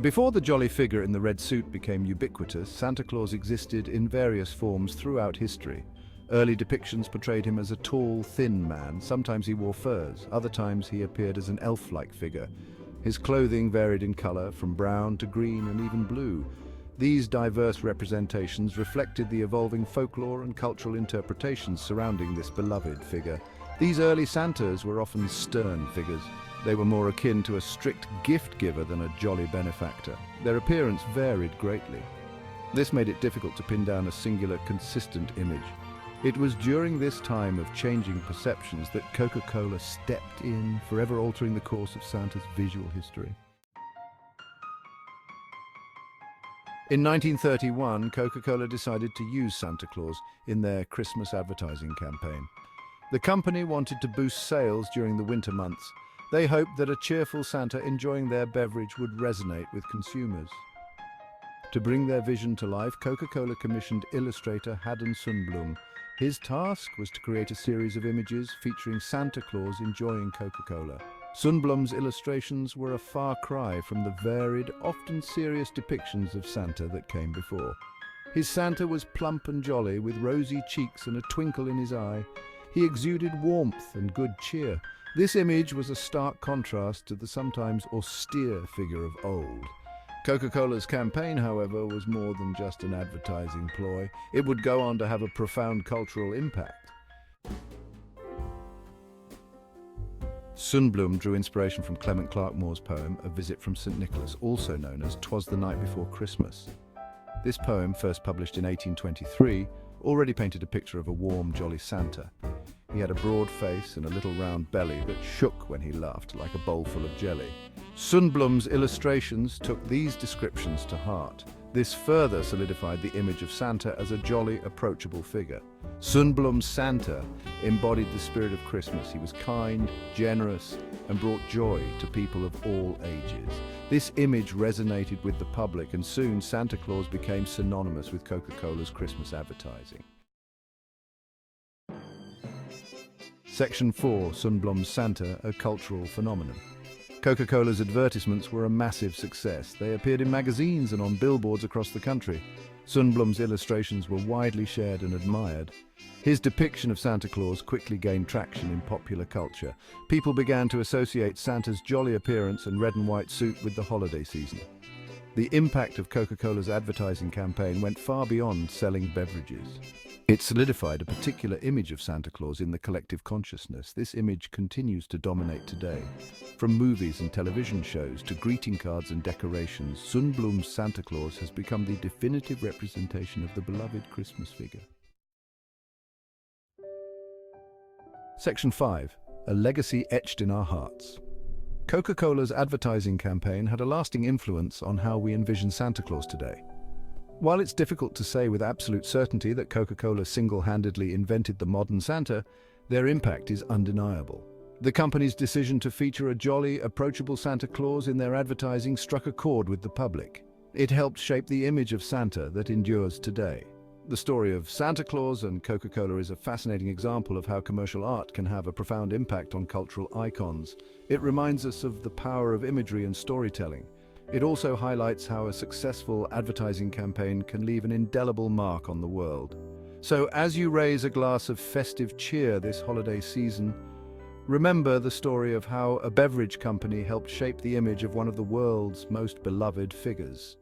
Before the jolly figure in the red suit became ubiquitous, Santa Claus existed in various forms throughout history. Early depictions portrayed him as a tall, thin man. Sometimes he wore furs, other times he appeared as an elf-like figure. His clothing varied in color, from brown to green and even blue. These diverse representations reflected the evolving folklore and cultural interpretations surrounding this beloved figure. These early Santas were often stern figures. They were more akin to a strict gift giver than a jolly benefactor. Their appearance varied greatly. This made it difficult to pin down a singular, consistent image. It was during this time of changing perceptions that Coca-Cola stepped in, forever altering the course of Santa's visual history. In 1931, Coca-Cola decided to use Santa Claus in their Christmas advertising campaign. The company wanted to boost sales during the winter months. They hoped that a cheerful Santa enjoying their beverage would resonate with consumers. To bring their vision to life, Coca-Cola commissioned illustrator Haddon Sundblom. His task was to create a series of images featuring Santa Claus enjoying Coca-Cola. Sundblom's illustrations were a far cry from the varied, often serious depictions of Santa that came before. His Santa was plump and jolly, with rosy cheeks and a twinkle in his eye. He exuded warmth and good cheer. This image was a stark contrast to the sometimes austere figure of old. Coca-Cola's campaign, however, was more than just an advertising ploy. It would go on to have a profound cultural impact. Sundblom drew inspiration from Clement Clarke Moore's poem, A Visit from St. Nicholas, also known as Twas the Night Before Christmas. This poem, first published in 1823, already painted a picture of a warm, jolly Santa. He had a broad face and a little round belly that shook when he laughed, like a bowl full of jelly. Sundblom's illustrations took these descriptions to heart. This further solidified the image of Santa as a jolly, approachable figure. Sundblom's Santa embodied the spirit of Christmas. He was kind, generous, and brought joy to people of all ages. This image resonated with the public, and soon Santa Claus became synonymous with Coca-Cola's Christmas advertising. Section 4. Sundblom's Santa, a cultural phenomenon. Coca-Cola's advertisements were a massive success. They appeared in magazines and on billboards across the country. Sundblom's illustrations were widely shared and admired. His depiction of Santa Claus quickly gained traction in popular culture. People began to associate Santa's jolly appearance and red and white suit with the holiday season. The impact of Coca-Cola's advertising campaign went far beyond selling beverages. It solidified a particular image of Santa Claus in the collective consciousness. This image continues to dominate today. From movies and television shows to greeting cards and decorations, Sundblom's Santa Claus has become the definitive representation of the beloved Christmas figure. Section 5. A legacy etched in our hearts. Coca-Cola's advertising campaign had a lasting influence on how we envision Santa Claus today. While it's difficult to say with absolute certainty that Coca-Cola single-handedly invented the modern Santa, their impact is undeniable. The company's decision to feature a jolly, approachable Santa Claus in their advertising struck a chord with the public. It helped shape the image of Santa that endures today. The story of Santa Claus and Coca-Cola is a fascinating example of how commercial art can have a profound impact on cultural icons. It reminds us of the power of imagery and storytelling. It also highlights how a successful advertising campaign can leave an indelible mark on the world. So as you raise a glass of festive cheer this holiday season, remember the story of how a beverage company helped shape the image of one of the world's most beloved figures.